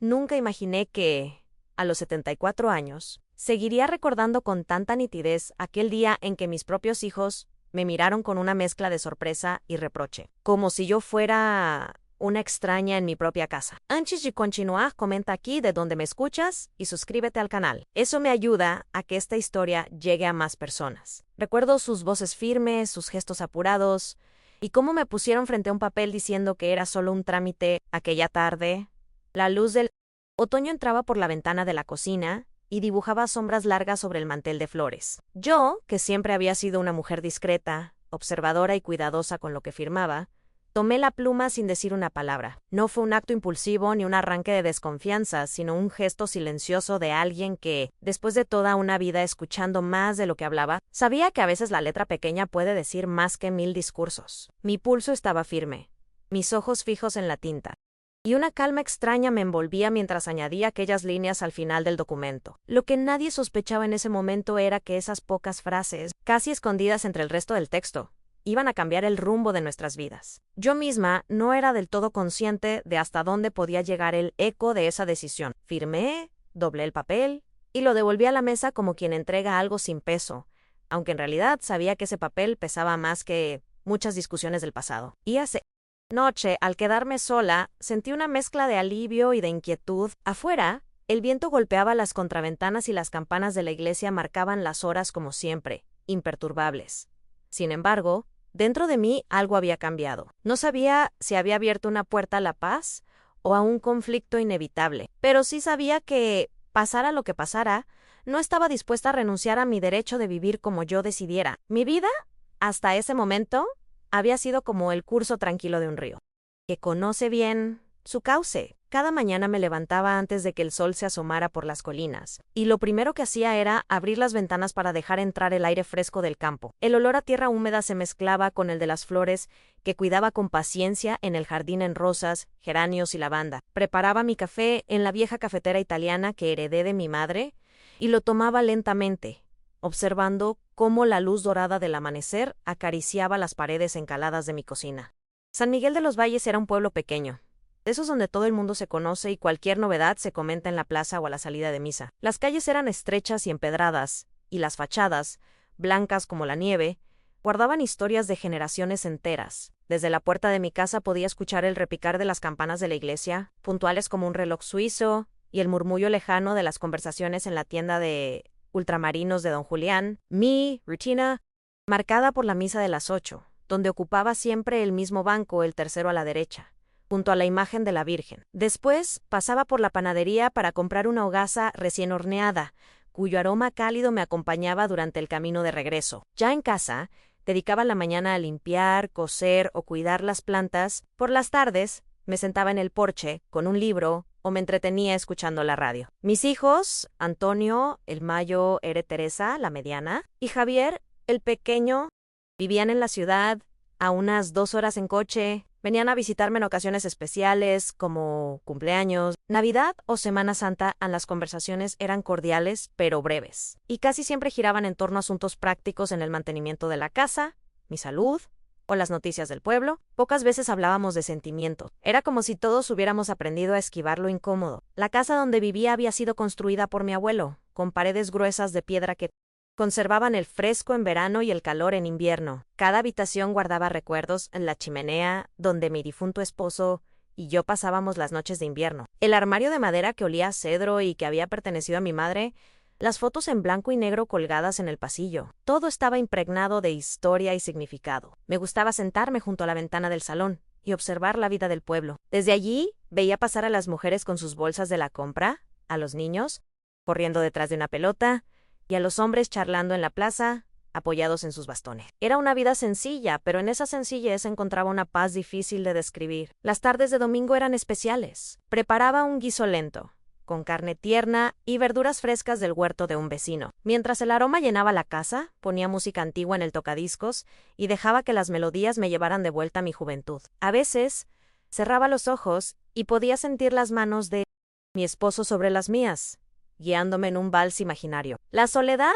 Nunca imaginé que, a los 74 años, seguiría recordando con tanta nitidez aquel día en que mis propios hijos me miraron con una mezcla de sorpresa y reproche, como si yo fuera una extraña en mi propia casa. Antes de continuar, comenta aquí de dónde me escuchas y suscríbete al canal. Eso me ayuda a que esta historia llegue a más personas. Recuerdo sus voces firmes, sus gestos apurados, y cómo me pusieron frente a un papel diciendo que era solo un trámite aquella tarde. La luz del otoño entraba por la ventana de la cocina y dibujaba sombras largas sobre el mantel de flores. Yo, que siempre había sido una mujer discreta, observadora y cuidadosa con lo que firmaba, tomé la pluma sin decir una palabra. No fue un acto impulsivo ni un arranque de desconfianza, sino un gesto silencioso de alguien que, después de toda una vida escuchando más de lo que hablaba, sabía que a veces la letra pequeña puede decir más que 1000 discursos. Mi pulso estaba firme, mis ojos fijos en la tinta, y una calma extraña me envolvía mientras añadía aquellas líneas al final del documento. Lo que nadie sospechaba en ese momento era que esas pocas frases, casi escondidas entre el resto del texto, iban a cambiar el rumbo de nuestras vidas. Yo misma no era del todo consciente de hasta dónde podía llegar el eco de esa decisión. Firmé, doblé el papel y lo devolví a la mesa como quien entrega algo sin peso, aunque en realidad sabía que ese papel pesaba más que muchas discusiones del pasado. Y hace noche, al quedarme sola, sentí una mezcla de alivio y de inquietud. Afuera, el viento golpeaba las contraventanas y las campanas de la iglesia marcaban las horas como siempre, imperturbables. Sin embargo, dentro de mí algo había cambiado. No sabía si había abierto una puerta a la paz o a un conflicto inevitable, pero sí sabía que, pasara lo que pasara, no estaba dispuesta a renunciar a mi derecho de vivir como yo decidiera. Mi vida, hasta ese momento, había sido como el curso tranquilo de un río, que conoce bien su cauce. Cada mañana me levantaba antes de que el sol se asomara por las colinas, y lo primero que hacía era abrir las ventanas para dejar entrar el aire fresco del campo. El olor a tierra húmeda se mezclaba con el de las flores que cuidaba con paciencia en el jardín en rosas, geranios y lavanda. Preparaba mi café en la vieja cafetera italiana que heredé de mi madre, y lo tomaba lentamente, observando cómo la luz dorada del amanecer acariciaba las paredes encaladas de mi cocina. San Miguel de los Valles era un pueblo pequeño, de esos donde todo el mundo se conoce y cualquier novedad se comenta en la plaza o a la salida de misa. Las calles eran estrechas y empedradas, y las fachadas, blancas como la nieve, guardaban historias de generaciones enteras. Desde la puerta de mi casa podía escuchar el repicar de las campanas de la iglesia, puntuales como un reloj suizo, y el murmullo lejano de las conversaciones en la tienda de ultramarinos de don Julián. Mi rutina, marcada por la misa de las 8, donde ocupaba siempre el mismo banco, el tercero a la derecha, junto a la imagen de la Virgen. Después pasaba por la panadería para comprar una hogaza recién horneada, cuyo aroma cálido me acompañaba durante el camino de regreso. Ya en casa, dedicaba la mañana a limpiar, coser o cuidar las plantas. Por las tardes, me sentaba en el porche, con un libro, o me entretenía escuchando la radio. Mis hijos, Antonio, el mayo, Teresa, la mediana, y Javier, el pequeño, vivían en la ciudad, a unas 2 horas en coche. Venían a visitarme en ocasiones especiales, como cumpleaños, Navidad o Semana Santa. Las conversaciones eran cordiales, pero breves, y casi siempre giraban en torno a asuntos prácticos en el mantenimiento de la casa, mi salud o las noticias del pueblo. Pocas veces hablábamos de sentimientos. Era como si todos hubiéramos aprendido a esquivar lo incómodo. La casa donde vivía había sido construida por mi abuelo, con paredes gruesas de piedra que conservaban el fresco en verano y el calor en invierno. Cada habitación guardaba recuerdos en la chimenea, donde mi difunto esposo y yo pasábamos las noches de invierno. El armario de madera que olía a cedro y que había pertenecido a mi madre, las fotos en blanco y negro colgadas en el pasillo. Todo estaba impregnado de historia y significado. Me gustaba sentarme junto a la ventana del salón y observar la vida del pueblo. Desde allí veía pasar a las mujeres con sus bolsas de la compra, a los niños corriendo detrás de una pelota, y a los hombres charlando en la plaza, apoyados en sus bastones. Era una vida sencilla, pero en esa sencillez encontraba una paz difícil de describir. Las tardes de domingo eran especiales. Preparaba un guiso lento, con carne tierna y verduras frescas del huerto de un vecino. Mientras el aroma llenaba la casa, ponía música antigua en el tocadiscos y dejaba que las melodías me llevaran de vuelta a mi juventud. A veces, cerraba los ojos y podía sentir las manos de mi esposo sobre las mías, guiándome en un vals imaginario. La soledad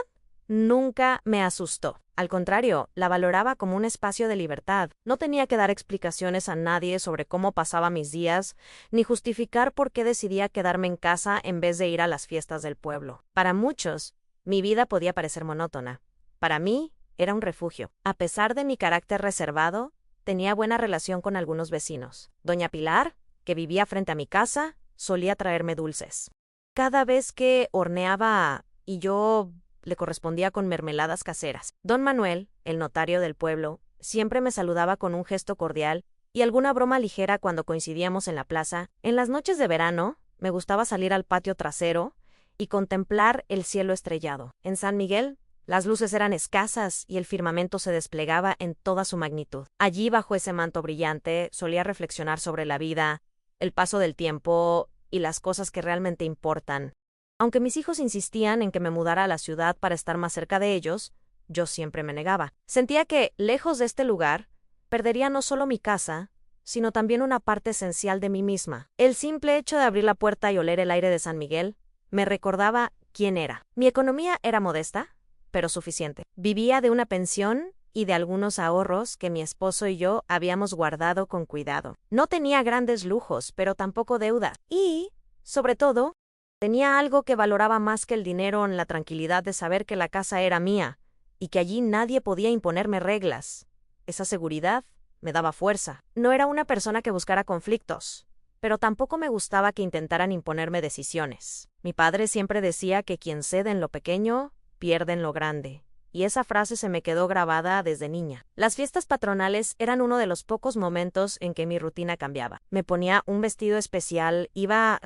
nunca me asustó. Al contrario, la valoraba como un espacio de libertad. No tenía que dar explicaciones a nadie sobre cómo pasaba mis días, ni justificar por qué decidía quedarme en casa en vez de ir a las fiestas del pueblo. Para muchos, mi vida podía parecer monótona. Para mí, era un refugio. A pesar de mi carácter reservado, tenía buena relación con algunos vecinos. Doña Pilar, que vivía frente a mi casa, solía traerme dulces. Cada vez que horneaba y yo le correspondía con mermeladas caseras. Don Manuel, el notario del pueblo, siempre me saludaba con un gesto cordial y alguna broma ligera cuando coincidíamos en la plaza. En las noches de verano, me gustaba salir al patio trasero y contemplar el cielo estrellado. En San Miguel, las luces eran escasas y el firmamento se desplegaba en toda su magnitud. Allí, bajo ese manto brillante, solía reflexionar sobre la vida, el paso del tiempo y las cosas que realmente importan. Aunque mis hijos insistían en que me mudara a la ciudad para estar más cerca de ellos, yo siempre me negaba. Sentía que, lejos de este lugar, perdería no solo mi casa, sino también una parte esencial de mí misma. El simple hecho de abrir la puerta y oler el aire de San Miguel me recordaba quién era. Mi economía era modesta, pero suficiente. Vivía de una pensión y de algunos ahorros que mi esposo y yo habíamos guardado con cuidado. No tenía grandes lujos, pero tampoco deudas. Y, sobre todo, tenía algo que valoraba más que el dinero en la tranquilidad de saber que la casa era mía y que allí nadie podía imponerme reglas. Esa seguridad me daba fuerza. No era una persona que buscara conflictos, pero tampoco me gustaba que intentaran imponerme decisiones. Mi padre siempre decía que quien cede en lo pequeño, pierde en lo grande. Y esa frase se me quedó grabada desde niña. Las fiestas patronales eran uno de los pocos momentos en que mi rutina cambiaba. Me ponía un vestido especial, iba a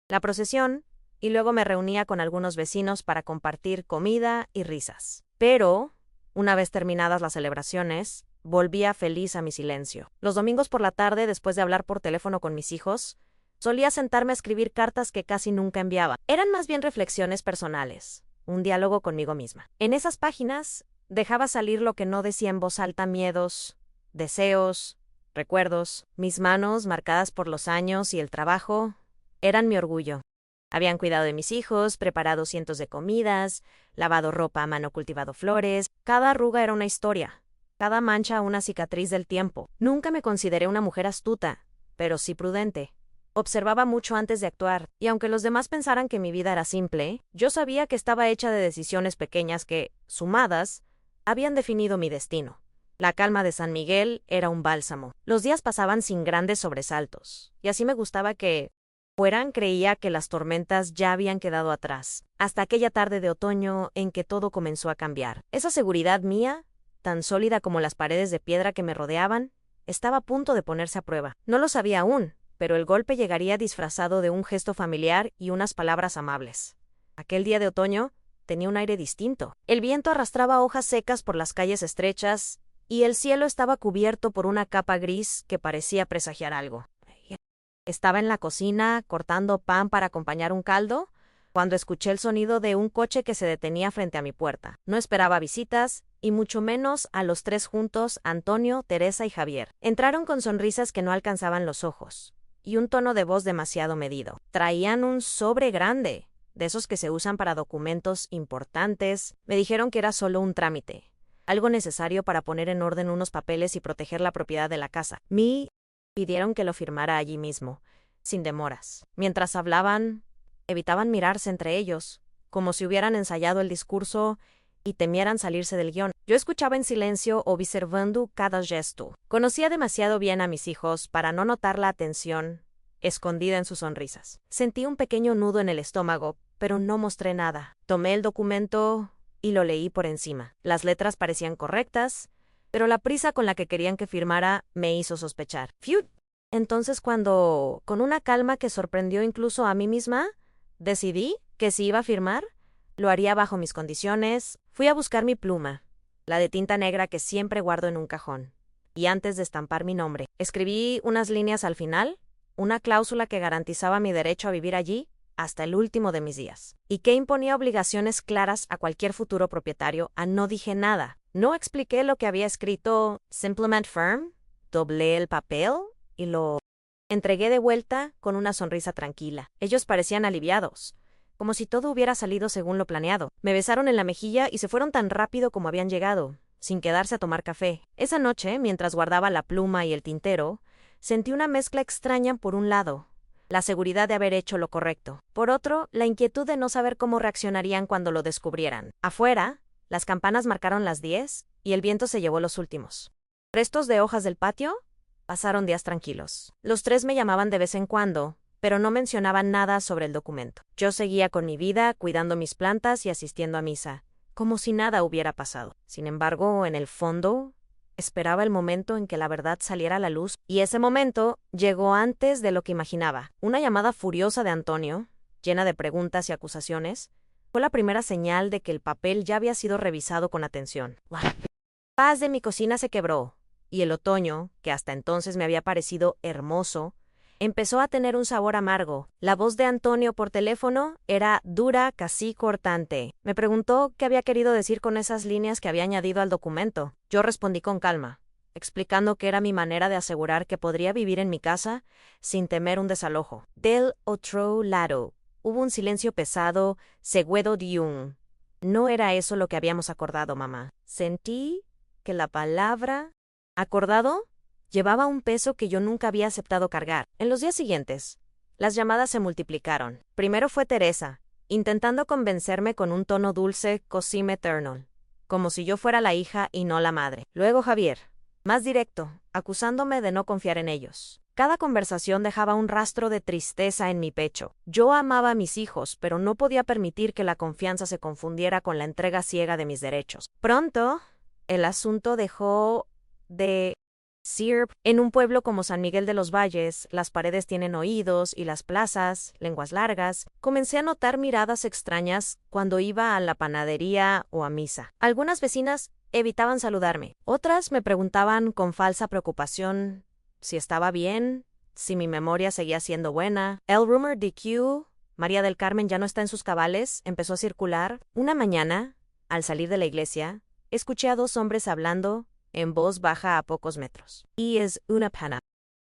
la procesión, y luego me reunía con algunos vecinos para compartir comida y risas. Pero, una vez terminadas las celebraciones, volvía feliz a mi silencio. Los domingos por la tarde, después de hablar por teléfono con mis hijos, solía sentarme a escribir cartas que casi nunca enviaba. Eran más bien reflexiones personales, un diálogo conmigo misma. En esas páginas dejaba salir lo que no decía en voz alta: miedos, deseos, recuerdos. Mis manos, marcadas por los años y el trabajo, eran mi orgullo. Habían cuidado de mis hijos, preparado cientos de comidas, lavado ropa a mano, cultivado flores. Cada arruga era una historia, cada mancha una cicatriz del tiempo. Nunca me consideré una mujer astuta, pero sí prudente. Observaba mucho antes de actuar, y aunque los demás pensaran que mi vida era simple, yo sabía que estaba hecha de decisiones pequeñas que, sumadas, habían definido mi destino. La calma de San Miguel era un bálsamo. Los días pasaban sin grandes sobresaltos, y así me gustaba que fueran. Creía que las tormentas ya habían quedado atrás, hasta aquella tarde de otoño en que todo comenzó a cambiar. Esa seguridad mía, tan sólida como las paredes de piedra que me rodeaban, estaba a punto de ponerse a prueba. No lo sabía aún, pero el golpe llegaría disfrazado de un gesto familiar y unas palabras amables. Aquel día de otoño tenía un aire distinto. El viento arrastraba hojas secas por las calles estrechas, y el cielo estaba cubierto por una capa gris que parecía presagiar algo. Estaba en la cocina, cortando pan para acompañar un caldo, cuando escuché el sonido de un coche que se detenía frente a mi puerta. No esperaba visitas, y mucho menos a los tres juntos, Antonio, Teresa y Javier. Entraron con sonrisas que no alcanzaban los ojos, y un tono de voz demasiado medido. Traían un sobre grande, de esos que se usan para documentos importantes. Me dijeron que era solo un trámite, algo necesario para poner en orden unos papeles y proteger la propiedad de la casa. Pidieron que lo firmara allí mismo, sin demoras. Mientras hablaban, evitaban mirarse entre ellos, como si hubieran ensayado el discurso y temieran salirse del guión. Yo escuchaba en silencio, observando cada gesto. Conocía demasiado bien a mis hijos para no notar la atención escondida en sus sonrisas. Sentí un pequeño nudo en el estómago, pero no mostré nada. Tomé el documento y lo leí por encima. Las letras parecían correctas, pero la prisa con la que querían que firmara me hizo sospechar. ¡Fiu! Entonces, cuando, con una calma que sorprendió incluso a mí misma, decidí que si iba a firmar, lo haría bajo mis condiciones. Fui a buscar mi pluma, la de tinta negra que siempre guardo en un cajón, y antes de estampar mi nombre, escribí unas líneas al final, una cláusula que garantizaba mi derecho a vivir allí hasta el último de mis días, y que imponía obligaciones claras a cualquier futuro propietario. No dije nada. No expliqué lo que había escrito, simplemente firm, doblé el papel y lo entregué de vuelta con una sonrisa tranquila. Ellos parecían aliviados, como si todo hubiera salido según lo planeado. Me besaron en la mejilla y se fueron tan rápido como habían llegado, sin quedarse a tomar café. Esa noche, mientras guardaba la pluma y el tintero, sentí una mezcla extraña por un lado, la seguridad de haber hecho lo correcto. Por otro, la inquietud de no saber cómo reaccionarían cuando lo descubrieran. Afuera, las campanas marcaron las 10 y el viento se llevó los últimos restos de hojas del patio. Pasaron días tranquilos. Los tres me llamaban de vez en cuando, pero no mencionaban nada sobre el documento. Yo seguía con mi vida, cuidando mis plantas y asistiendo a misa, como si nada hubiera pasado. Sin embargo, en el fondo, esperaba el momento en que la verdad saliera a la luz, y ese momento llegó antes de lo que imaginaba. Una llamada furiosa de Antonio, llena de preguntas y acusaciones, fue la primera señal de que el papel ya había sido revisado con atención. La paz de mi cocina se quebró, y el otoño, que hasta entonces me había parecido hermoso, empezó a tener un sabor amargo. La voz de Antonio por teléfono era dura, casi cortante. Me preguntó qué había querido decir con esas líneas que había añadido al documento. Yo respondí con calma, explicando que era mi manera de asegurar que podría vivir en mi casa sin temer un desalojo. Del otro lado, hubo un silencio pesado, seguido de un: no era eso lo que habíamos acordado, mamá. Sentí que la palabra acordado llevaba un peso que yo nunca había aceptado cargar. En los días siguientes, las llamadas se multiplicaron. Primero fue Teresa, intentando convencerme con un tono dulce, casi maternal, como si yo fuera la hija y no la madre. Luego Javier, más directo, acusándome de no confiar en ellos. Cada conversación dejaba un rastro de tristeza en mi pecho. Yo amaba a mis hijos, pero no podía permitir que la confianza se confundiera con la entrega ciega de mis derechos. Pronto, el asunto dejó de ser. En un pueblo como San Miguel de los Valles, las paredes tienen oídos y las plazas, lenguas largas. Comencé a notar miradas extrañas cuando iba a la panadería o a misa. Algunas vecinas evitaban saludarme. Otras me preguntaban con falsa preocupación si estaba bien, si mi memoria seguía siendo buena. El rumor de que María del Carmen ya no está en sus cabales empezó a circular. Una mañana, al salir de la iglesia, escuché a dos hombres hablando en voz baja a pocos metros. ¿Y es una pana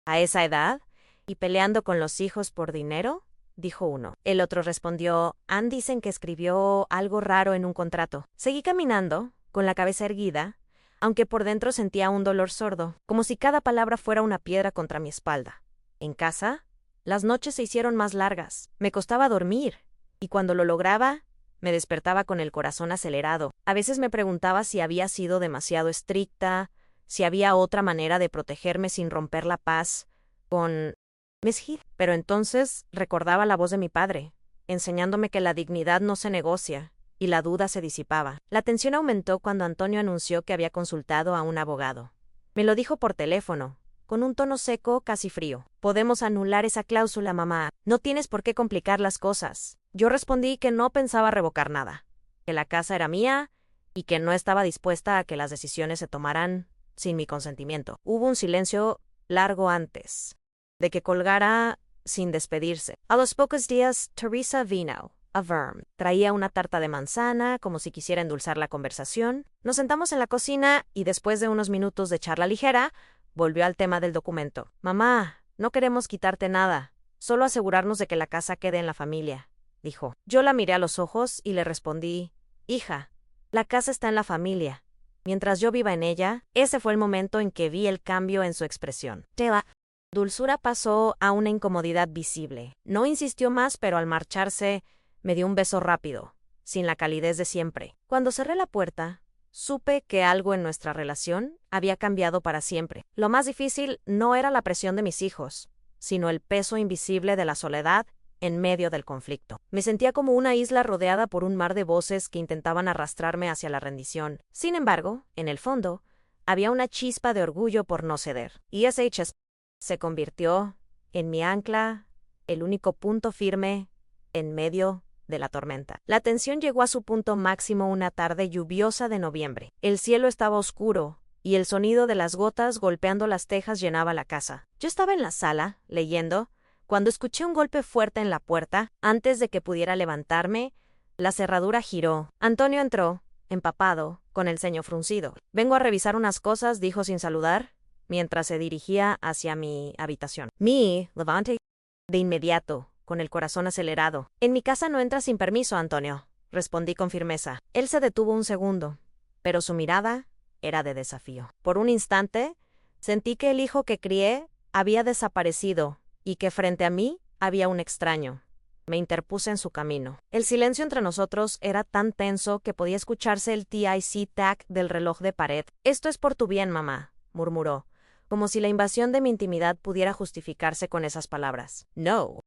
a esa edad? ¿Y peleando con los hijos por dinero?, dijo uno. El otro respondió: Ann dicen que escribió algo raro en un contrato. Seguí caminando, con la cabeza erguida, aunque por dentro sentía un dolor sordo, como si cada palabra fuera una piedra contra mi espalda. En casa, las noches se hicieron más largas. Me costaba dormir, y cuando lo lograba, me despertaba con el corazón acelerado. A veces me preguntaba si había sido demasiado estricta, si había otra manera de protegerme sin romper la paz con Miss Heath. Pero entonces recordaba la voz de mi padre, enseñándome que la dignidad no se negocia, y la duda se disipaba. La tensión aumentó cuando Antonio anunció que había consultado a un abogado. Me lo dijo por teléfono, con un tono seco, casi frío. Podemos anular esa cláusula, mamá. No tienes por qué complicar las cosas. Yo respondí que no pensaba revocar nada, que la casa era mía y que no estaba dispuesta a que las decisiones se tomaran sin mi consentimiento. Hubo un silencio largo antes de que colgara sin despedirse. A los pocos días, Teresa vino a verme. Traía una tarta de manzana, como si quisiera endulzar la conversación. Nos sentamos en la cocina y después de unos minutos de charla ligera, volvió al tema del documento. Mamá, no queremos quitarte nada, solo asegurarnos de que la casa quede en la familia, dijo. Yo la miré a los ojos y le respondí: hija, la casa está en la familia. Mientras yo viva en ella. Ese fue el momento en que vi el cambio en su expresión. La dulzura pasó a una incomodidad visible. No insistió más, pero al marcharse, me dio un beso rápido, sin la calidez de siempre. Cuando cerré la puerta, supe que algo en nuestra relación había cambiado para siempre. Lo más difícil no era la presión de mis hijos, sino el peso invisible de la soledad en medio del conflicto. Me sentía como una isla rodeada por un mar de voces que intentaban arrastrarme hacia la rendición. Sin embargo, en el fondo, había una chispa de orgullo por no ceder. Y ese se convirtió en mi ancla, el único punto firme en medio de la tormenta. La tensión llegó a su punto máximo una tarde lluviosa de noviembre. El cielo estaba oscuro, y el sonido de las gotas golpeando las tejas llenaba la casa. Yo estaba en la sala, leyendo, cuando escuché un golpe fuerte en la puerta. Antes de que pudiera levantarme, la cerradura giró. Antonio entró, empapado, con el ceño fruncido. Vengo a revisar unas cosas, dijo sin saludar, mientras se dirigía hacia mi habitación. Me levanté de inmediato, con el corazón acelerado. En mi casa no entras sin permiso, Antonio, respondí con firmeza. Él se detuvo un segundo, pero su mirada era de desafío. Por un instante, sentí que el hijo que crié había desaparecido y que frente a mí había un extraño. Me interpuse en su camino. El silencio entre nosotros era tan tenso que podía escucharse el tic-tac del reloj de pared. Esto es por tu bien, mamá, murmuró, como si la invasión de mi intimidad pudiera justificarse con esas palabras. No.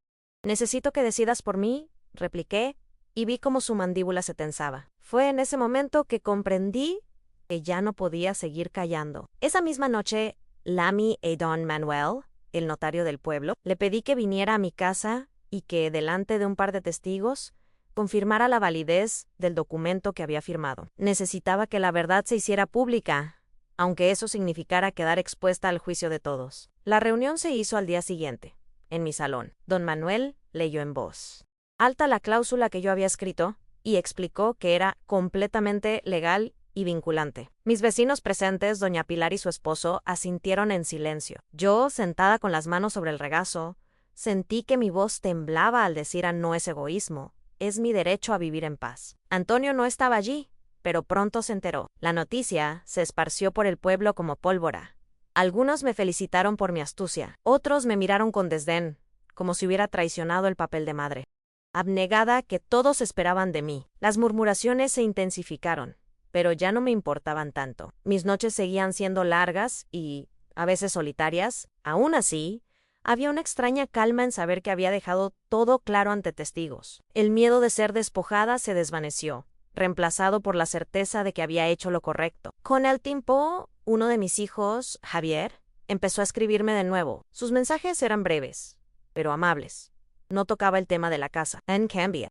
Necesito que decidas por mí, repliqué, y vi cómo su mandíbula se tensaba. Fue en ese momento que comprendí que ya no podía seguir callando. Esa misma noche, Lamy a Don Manuel, el notario del pueblo, le pedí que viniera a mi casa y que, delante de un par de testigos, confirmara la validez del documento que había firmado. Necesitaba que la verdad se hiciera pública, aunque eso significara quedar expuesta al juicio de todos. La reunión se hizo al día siguiente, en mi salón. Don Manuel leyó en voz alta la cláusula que yo había escrito y explicó que era completamente legal y vinculante. Mis vecinos presentes, doña Pilar y su esposo, asintieron en silencio. Yo, sentada con las manos sobre el regazo, sentí que mi voz temblaba al decir no es egoísmo, es mi derecho a vivir en paz. Antonio no estaba allí, pero pronto se enteró. La noticia se esparció por el pueblo como pólvora. Algunos me felicitaron por mi astucia, otros me miraron con desdén, como si hubiera traicionado el papel de madre abnegada que todos esperaban de mí. Las murmuraciones se intensificaron, pero ya no me importaban tanto. Mis noches seguían siendo largas y, a veces solitarias. Aún así, había una extraña calma en saber que había dejado todo claro ante testigos. El miedo de ser despojada se desvaneció, reemplazado por la certeza de que había hecho lo correcto. Con el tiempo, uno de mis hijos, Javier, empezó a escribirme de nuevo. Sus mensajes eran breves, pero amables. No tocaba el tema de la casa. En cambio,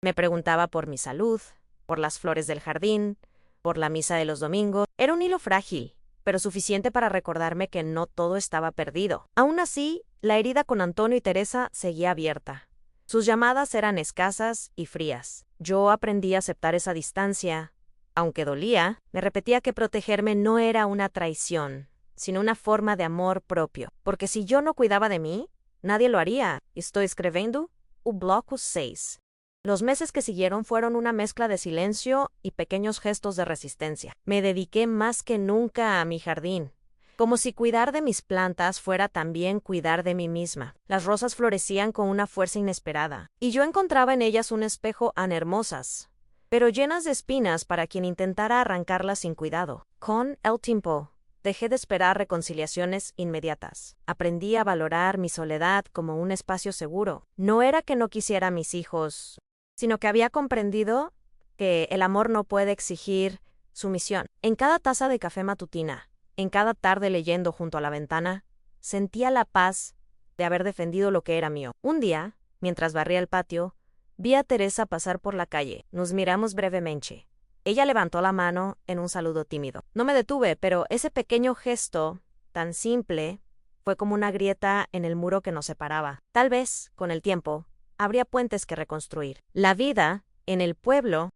me preguntaba por mi salud, por las flores del jardín, por la misa de los domingos. Era un hilo frágil, pero suficiente para recordarme que no todo estaba perdido. Aún así, la herida con Antonio y Teresa seguía abierta. Sus llamadas eran escasas y frías. Yo aprendí a aceptar esa distancia. Aunque dolía, me repetía que protegerme no era una traición, sino una forma de amor propio. Porque si yo no cuidaba de mí, nadie lo haría. Estoy escribiendo un bloco 6. Los meses que siguieron fueron una mezcla de silencio y pequeños gestos de resistencia. Me dediqué más que nunca a mi jardín, como si cuidar de mis plantas fuera también cuidar de mí misma. Las rosas florecían con una fuerza inesperada, y yo encontraba en ellas un espejo hermosas, pero llenas de espinas para quien intentara arrancarlas sin cuidado. Con el tiempo, dejé de esperar reconciliaciones inmediatas. Aprendí a valorar mi soledad como un espacio seguro. No era que no quisiera a mis hijos, sino que había comprendido que el amor no puede exigir sumisión. En cada taza de café matutina, en cada tarde leyendo junto a la ventana, sentía la paz de haber defendido lo que era mío. Un día, mientras barría el patio, vi a Teresa pasar por la calle. Nos miramos brevemente. Ella levantó la mano en un saludo tímido. No me detuve, pero ese pequeño gesto, tan simple, fue como una grieta en el muro que nos separaba. Tal vez, con el tiempo, habría puentes que reconstruir. La vida, en el pueblo,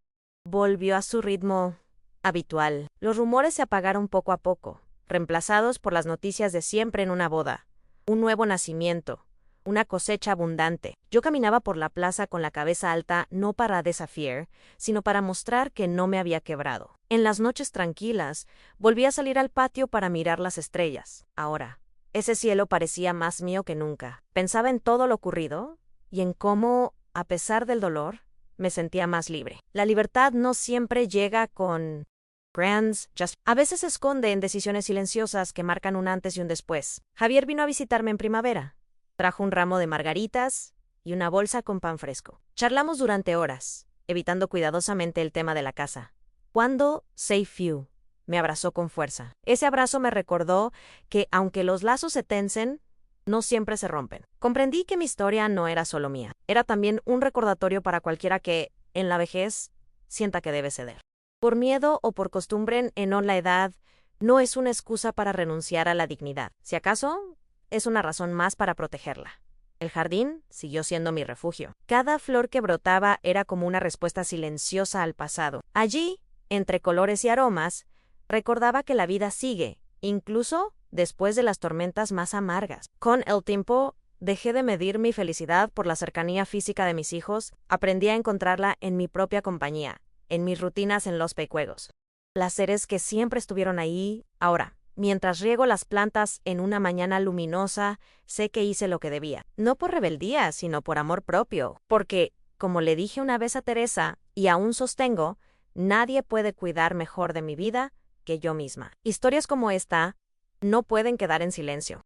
volvió a su ritmo habitual. Los rumores se apagaron poco a poco, reemplazados por las noticias de siempre en una boda, un nuevo nacimiento, una cosecha abundante. Yo caminaba por la plaza con la cabeza alta no para desafiar, sino para mostrar que no me había quebrado. En las noches tranquilas, volví a salir al patio para mirar las estrellas. Ahora, ese cielo parecía más mío que nunca. Pensaba en todo lo ocurrido y en cómo, a pesar del dolor, me sentía más libre. La libertad no siempre llega con grands gestures. A veces se esconde en decisiones silenciosas que marcan un antes y un después. Javier vino a visitarme en primavera. Trajo un ramo de margaritas y una bolsa con pan fresco. Charlamos durante horas, evitando cuidadosamente el tema de la casa. Cuando say few, me abrazó con fuerza. Ese abrazo me recordó que, aunque los lazos se tensen, no siempre se rompen. Comprendí que mi historia no era solo mía. Era también un recordatorio para cualquiera que, en la vejez, sienta que debe ceder. Por miedo o por costumbre en la edad, no es una excusa para renunciar a la dignidad. Si acaso, es una razón más para protegerla. El jardín siguió siendo mi refugio. Cada flor que brotaba era como una respuesta silenciosa al pasado. Allí, entre colores y aromas, recordaba que la vida sigue, incluso después de las tormentas más amargas. Con el tiempo, Dejé de medir mi felicidad por la cercanía física de mis hijos, aprendí a encontrarla en mi propia compañía, en mis rutinas en los pecuegos. Placeres que siempre estuvieron ahí. Ahora, mientras riego las plantas en una mañana luminosa, sé que hice lo que debía. No por rebeldía, sino por amor propio. Porque, como le dije una vez a Teresa, y aún sostengo, nadie puede cuidar mejor de mi vida que yo misma. Historias como esta no pueden quedar en silencio.